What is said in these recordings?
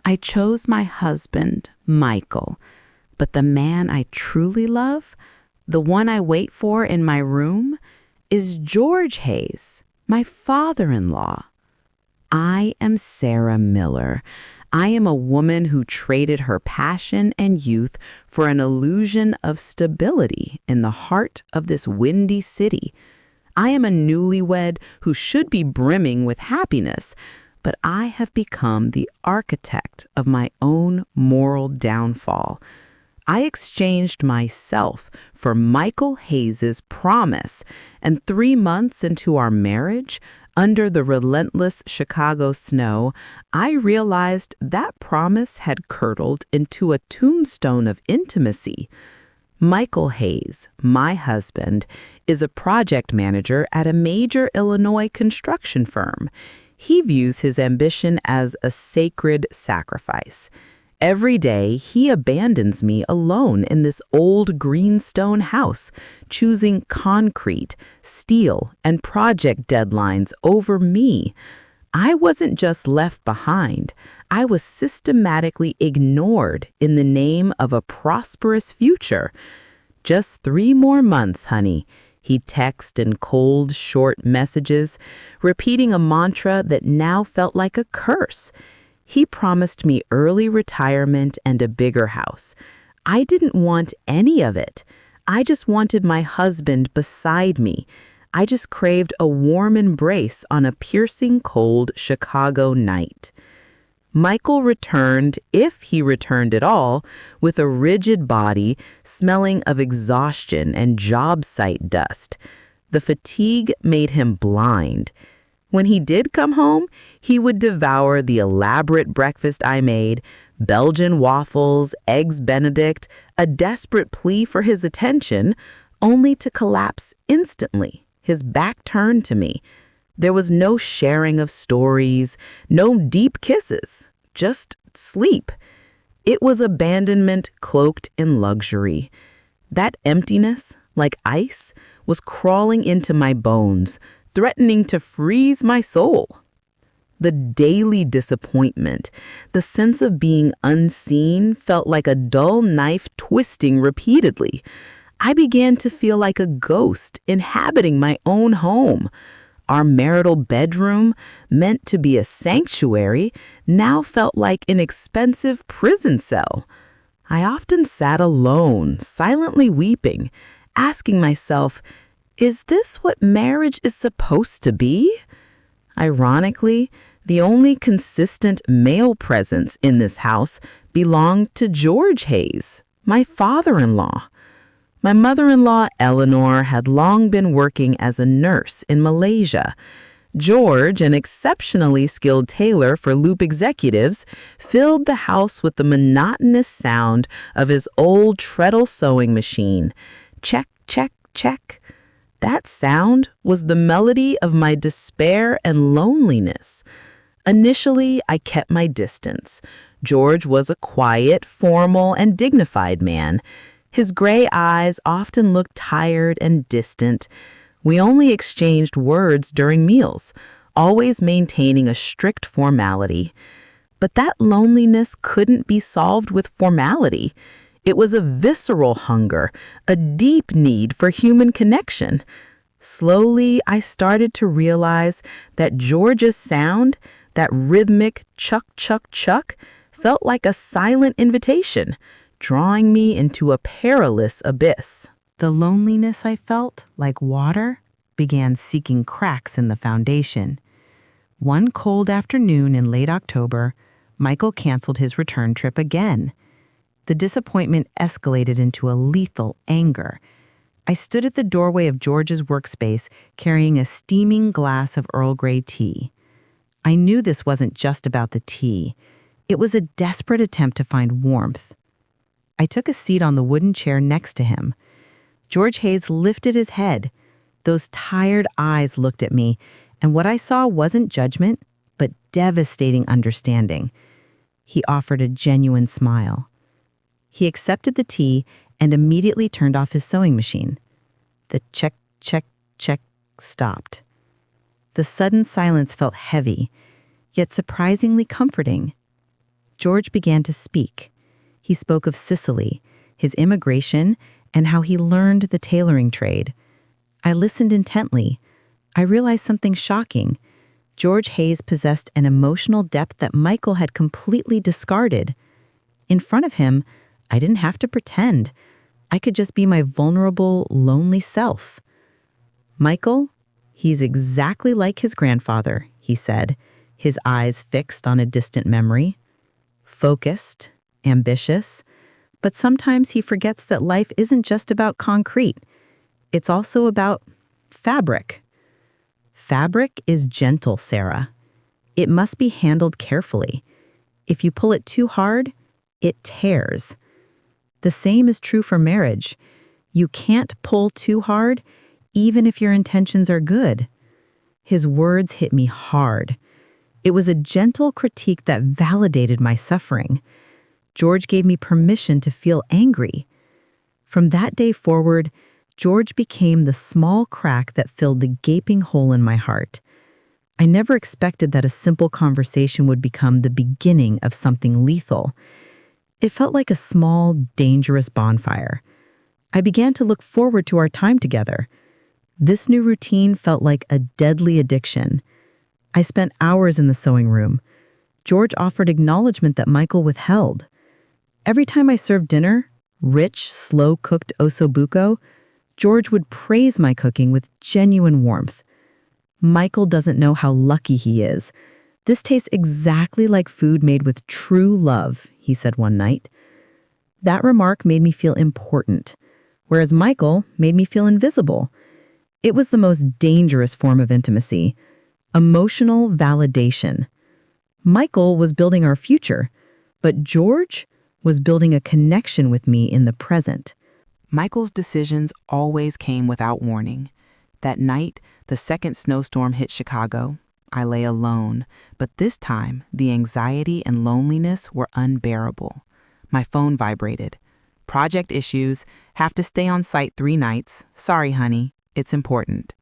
I chose my husband, Michael, but the man I truly love, the one I wait for in my room, is George Hayes, my father-in-law. I am Sarah Miller. I am a woman who traded her passion and youth for an illusion of stability in the heart of this windy city. I am a newlywed who should be brimming with happiness, but I have become the architect of my own moral downfall. I exchanged myself for Michael Hayes's promise, and 3 months into our marriage, under the relentless Chicago snow, I realized that promise had curdled into a tombstone of intimacy. Michael Hayes, my husband, is a project manager at a major Illinois construction firm. He views his ambition as a sacred sacrifice. Every day, he abandons me alone in this old greenstone house, choosing concrete, steel, and project deadlines over me. I wasn't just left behind. I was systematically ignored in the name of a prosperous future. "Just 3 more months, honey," he'd text in cold, short messages, repeating a mantra that now felt like a curse. He promised me early retirement and a bigger house. I didn't want any of it. I just wanted my husband beside me. I just craved a warm embrace on a piercing cold Chicago night. Michael returned, if he returned at all, with a rigid body smelling of exhaustion and job site dust. The fatigue made him blind. When he did come home, he would devour the elaborate breakfast I made, Belgian waffles, eggs Benedict, a desperate plea for his attention, only to collapse instantly, his back turned to me. There was no sharing of stories, no deep kisses, just sleep. It was abandonment cloaked in luxury. That emptiness, like ice, was crawling into my bones, threatening to freeze my soul. The daily disappointment, the sense of being unseen, felt like a dull knife twisting repeatedly. I began to feel like a ghost inhabiting my own home. Our marital bedroom, meant to be a sanctuary, now felt like an expensive prison cell. I often sat alone, silently weeping, asking myself, is this what marriage is supposed to be? Ironically, the only consistent male presence in this house belonged to George Hayes, my father-in-law. My mother-in-law, Eleanor, had long been working as a nurse in Malaysia. George, an exceptionally skilled tailor for Loop executives, filled the house with the monotonous sound of his old treadle sewing machine. Check, check, check. That sound was the melody of my despair and loneliness. Initially, I kept my distance. George was a quiet, formal, and dignified man. His gray eyes often looked tired and distant. We only exchanged words during meals, always maintaining a strict formality. But that loneliness couldn't be solved with formality. It was a visceral hunger, a deep need for human connection. Slowly, I started to realize that George's sound, that rhythmic chuck, chuck, chuck, felt like a silent invitation, drawing me into a perilous abyss. The loneliness I felt, like water, began seeking cracks in the foundation. One cold afternoon in late October, Michael canceled his return trip again. The disappointment escalated into a lethal anger. I stood at the doorway of George's workspace carrying a steaming glass of Earl Grey tea. I knew this wasn't just about the tea. It was a desperate attempt to find warmth. I took a seat on the wooden chair next to him. George Hayes lifted his head. Those tired eyes looked at me, and what I saw wasn't judgment, but devastating understanding. He offered a genuine smile. He accepted the tea and immediately turned off his sewing machine. The check, check, check stopped. The sudden silence felt heavy, yet surprisingly comforting. George began to speak. He spoke of Sicily, his immigration, and how he learned the tailoring trade. I listened intently. I realized something shocking. George Hayes possessed an emotional depth that Michael had completely discarded. In front of him, I didn't have to pretend. I could just be my vulnerable, lonely self. Michael, he's exactly like his grandfather, he said, his eyes fixed on a distant memory. Focused, ambitious, but sometimes he forgets that life isn't just about concrete. It's also about fabric. Fabric is gentle, Sarah. It must be handled carefully. If you pull it too hard, it tears. The same is true for marriage. You can't pull too hard, even if your intentions are good. His words hit me hard. It was a gentle critique that validated my suffering. George gave me permission to feel angry. From that day forward, George became the small crack that filled the gaping hole in my heart. I never expected that a simple conversation would become the beginning of something lethal. It felt like a small, dangerous bonfire. I began to look forward to our time together. This new routine felt like a deadly addiction. I spent hours in the sewing room. George offered acknowledgement that Michael withheld. Every time I served dinner, rich, slow-cooked ossobuco, George would praise my cooking with genuine warmth. Michael doesn't know how lucky he is. This tastes exactly like food made with true love, he said one night. That remark made me feel important, whereas Michael made me feel invisible. It was the most dangerous form of intimacy, emotional validation. Michael was building our future, but George was building a connection with me in the present. Michael's decisions always came without warning. That night, the second snowstorm hit Chicago. I lay alone, but this time, the anxiety and loneliness were unbearable. My phone vibrated. Project issues, have to stay on site 3 nights. Sorry, honey, it's important.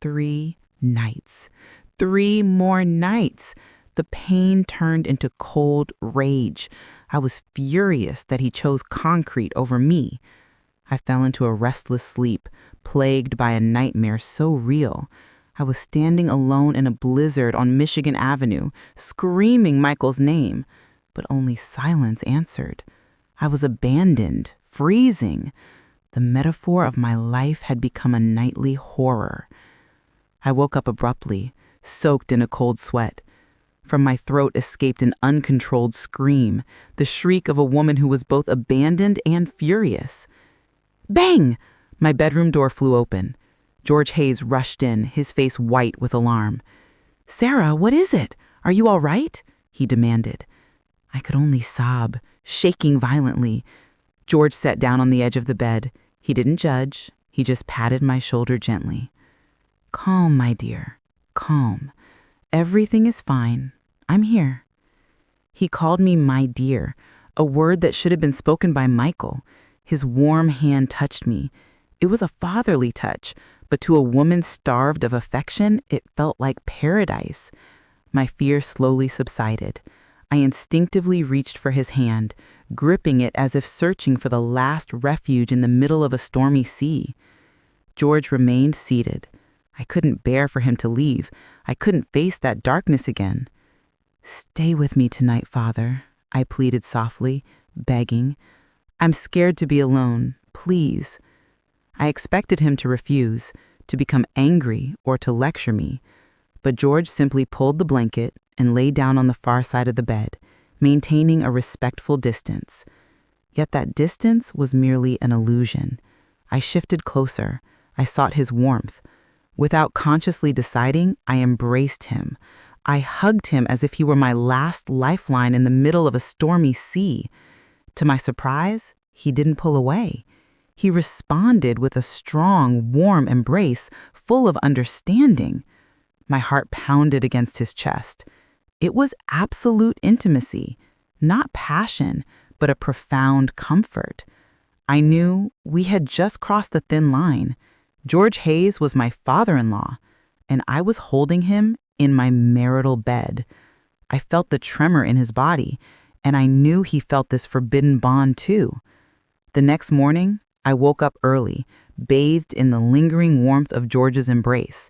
3 nights. 3 more nights. The pain turned into cold rage. I was furious that he chose concrete over me. I fell into a restless sleep, plagued by a nightmare so real. I was standing alone in a blizzard on Michigan Avenue, screaming Michael's name, but only silence answered. I was abandoned, freezing. The metaphor of my life had become a nightly horror. I woke up abruptly, soaked in a cold sweat. From my throat escaped an uncontrolled scream, the shriek of a woman who was both abandoned and furious. Bang! My bedroom door flew open. George Hayes rushed in, his face white with alarm. Sarah, what is it? Are you all right? He demanded. I could only sob, shaking violently. George sat down on the edge of the bed. He didn't judge. He just patted my shoulder gently. Calm, my dear. Calm. Everything is fine. I'm here. He called me my dear, a word that should have been spoken by Michael. His warm hand touched me. It was a fatherly touch, but to a woman starved of affection, it felt like paradise. My fear slowly subsided. I instinctively reached for his hand, gripping it as if searching for the last refuge in the middle of a stormy sea. George remained seated. I couldn't bear for him to leave. I couldn't face that darkness again. Stay with me tonight, Father, I pleaded softly, begging. I'm scared to be alone, please. I expected him to refuse, to become angry or to lecture me, but George simply pulled the blanket and lay down on the far side of the bed, maintaining a respectful distance. Yet that distance was merely an illusion. I shifted closer. I sought his warmth. Without consciously deciding, I embraced him. I hugged him as if he were my last lifeline in the middle of a stormy sea. To my surprise, he didn't pull away. He responded with a strong, warm embrace full of understanding. My heart pounded against his chest. It was absolute intimacy, not passion, but a profound comfort. I knew we had just crossed the thin line. George Hayes was my father-in-law, and I was holding him in my marital bed. I felt the tremor in his body, and I knew he felt this forbidden bond too. The next morning, I woke up early, bathed in the lingering warmth of George's embrace.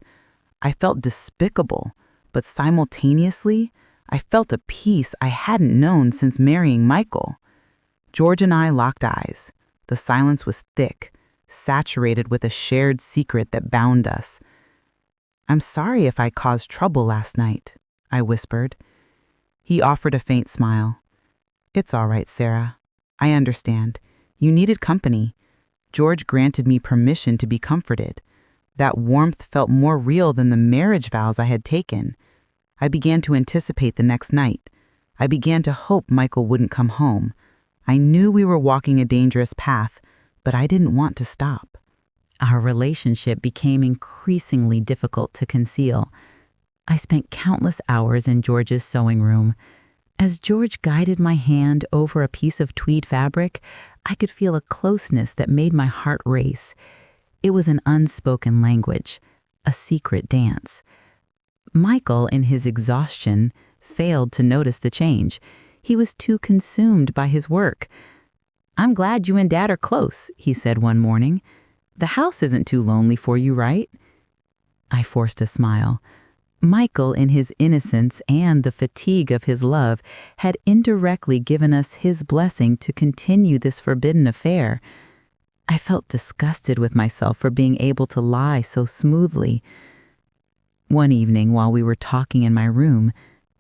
I felt despicable, but simultaneously, I felt a peace I hadn't known since marrying Michael. George and I locked eyes. The silence was thick, saturated with a shared secret that bound us. "I'm sorry if I caused trouble last night," I whispered. He offered a faint smile. "It's all right, Sarah. I understand. You needed company." George granted me permission to be comforted. That warmth felt more real than the marriage vows I had taken. I began to anticipate the next night. I began to hope Michael wouldn't come home. I knew we were walking a dangerous path, but I didn't want to stop. Our relationship became increasingly difficult to conceal. I spent countless hours in George's sewing room. As George guided my hand over a piece of tweed fabric, I could feel a closeness that made my heart race. It was an unspoken language, a secret dance. Michael, in his exhaustion, failed to notice the change. He was too consumed by his work. "I'm glad you and Dad are close," he said one morning. "The house isn't too lonely for you, right?" I forced a smile. Michael, in his innocence and the fatigue of his love, had indirectly given us his blessing to continue this forbidden affair. I felt disgusted with myself for being able to lie so smoothly. One evening, while we were talking in my room,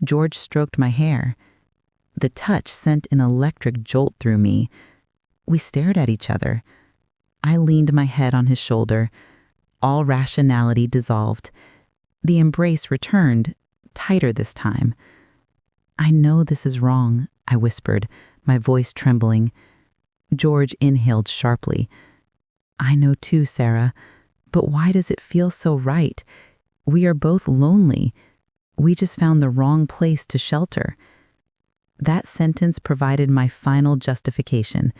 George stroked my hair. The touch sent an electric jolt through me. We stared at each other. I leaned my head on his shoulder. All rationality dissolved. The embrace returned, tighter this time. "I know this is wrong," I whispered, my voice trembling. George inhaled sharply. "I know too, Sarah, but why does it feel so right? We are both lonely. We just found the wrong place to shelter." That sentence provided my final justification.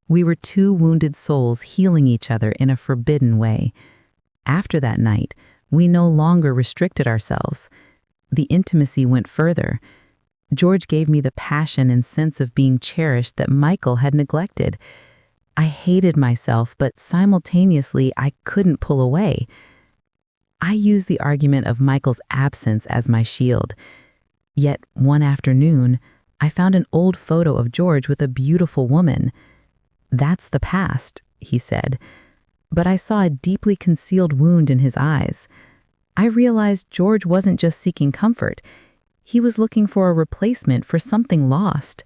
We were two wounded souls healing each other in a forbidden way. After that night, we no longer restricted ourselves. The intimacy went further. George gave me the passion and sense of being cherished that Michael had neglected. I hated myself, but simultaneously I couldn't pull away. I used the argument of Michael's absence as my shield. Yet one afternoon, I found an old photo of George with a beautiful woman. "That's the past," he said. But I saw a deeply concealed wound in his eyes. I realized George wasn't just seeking comfort. He was looking for a replacement for something lost.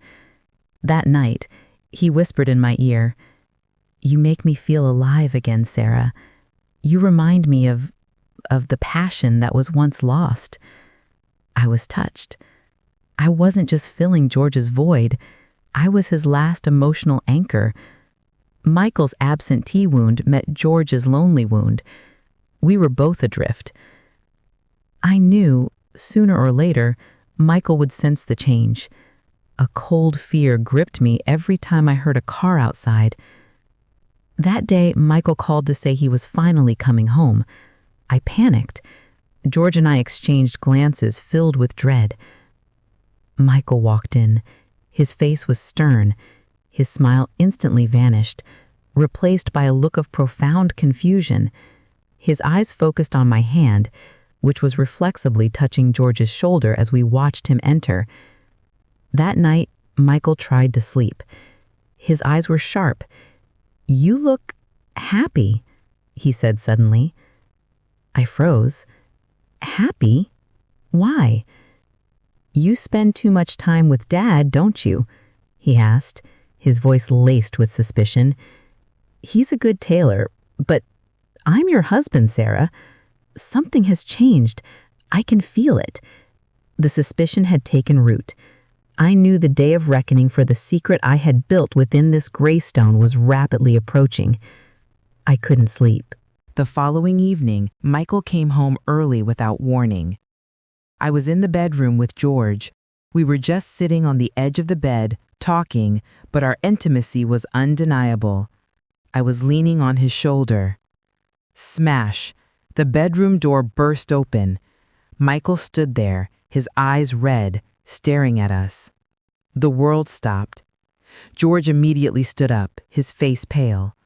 That night, he whispered in my ear, "You make me feel alive again, Sarah. You remind me of the passion that was once lost." I was touched. I wasn't just filling George's void. I was his last emotional anchor. Michael's absentee wound met George's lonely wound. We were both adrift. I knew, sooner or later, Michael would sense the change. A cold fear gripped me every time I heard a car outside. That day, Michael called to say he was finally coming home. I panicked. George and I exchanged glances filled with dread. Michael walked in. His face was stern. His smile instantly vanished, replaced by a look of profound confusion. His eyes focused on my hand, which was reflexively touching George's shoulder as we watched him enter. That night, Michael tried to sleep. His eyes were sharp. "You look happy," he said suddenly. I froze. "Happy? Why?" "You spend too much time with Dad, don't you?" he asked, his voice laced with suspicion. "He's a good tailor, but I'm your husband, Sarah. Something has changed. I can feel it." The suspicion had taken root. I knew the day of reckoning for the secret I had built within this gray stone was rapidly approaching. I couldn't sleep. The following evening, Michael came home early without warning. I was in the bedroom with George. We were just sitting on the edge of the bed, talking, but our intimacy was undeniable. I was leaning on his shoulder. Smash! The bedroom door burst open. Michael stood there, his eyes red, staring at us. The world stopped. George immediately stood up, his face pale.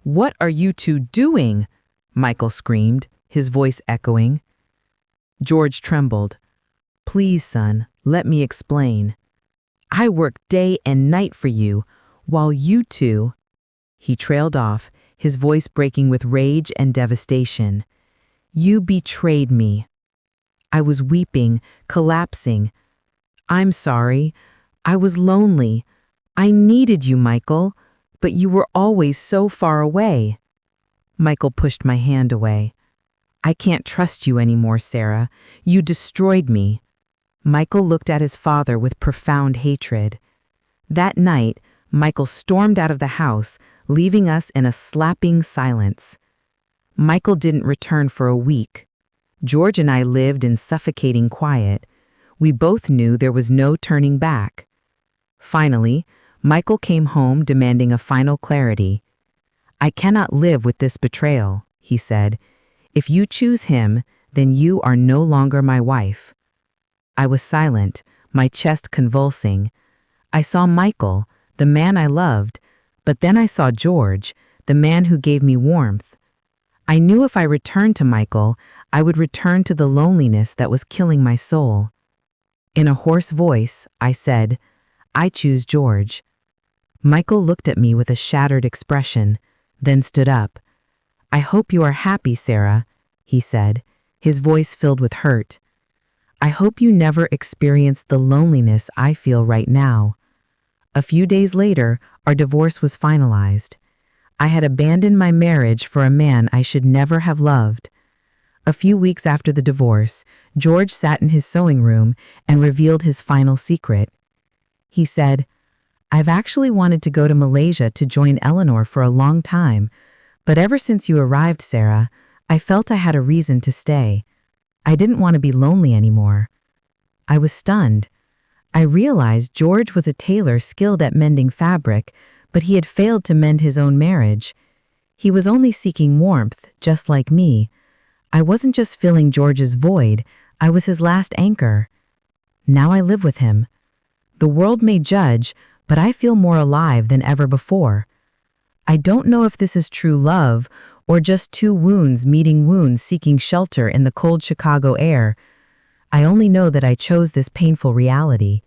"What are you two doing?" Michael screamed, his voice echoing. George trembled. "Please, son, let me explain. I work day and night for you, while you two—" He trailed off, his voice breaking with rage and devastation. "You betrayed me." I was weeping, collapsing. "I'm sorry. I was lonely. I needed you, Michael, but you were always so far away." Michael pushed my hand away. "I can't trust you anymore, Sarah. You destroyed me." Michael looked at his father with profound hatred. That night, Michael stormed out of the house, leaving us in a slapping silence. Michael didn't return for a week. George and I lived in suffocating quiet. We both knew there was no turning back. Finally, Michael came home demanding a final clarity. "I cannot live with this betrayal," he said. "If you choose him, then you are no longer my wife." I was silent, my chest convulsing. I saw Michael, the man I loved, but then I saw George, the man who gave me warmth. I knew if I returned to Michael, I would return to the loneliness that was killing my soul. In a hoarse voice, I said, "I choose George." Michael looked at me with a shattered expression, then stood up. "I hope you are happy, Sarah," he said, his voice filled with hurt. "I hope you never experience the loneliness I feel right now." A few days later, our divorce was finalized. I had abandoned my marriage for a man I should never have loved. A few weeks after the divorce, George sat in his sewing room and revealed his final secret. He said, "I've actually wanted to go to Malaysia to join Eleanor for a long time, but ever since you arrived, Sarah, I felt I had a reason to stay. I didn't want to be lonely anymore." I was stunned. I realized George was a tailor skilled at mending fabric, but he had failed to mend his own marriage. He was only seeking warmth, just like me. I wasn't just filling George's void, I was his last anchor. Now I live with him. The world may judge, but I feel more alive than ever before. I don't know if this is true love or just two wounds meeting wounds seeking shelter in the cold Chicago air. I only know that I chose this painful reality.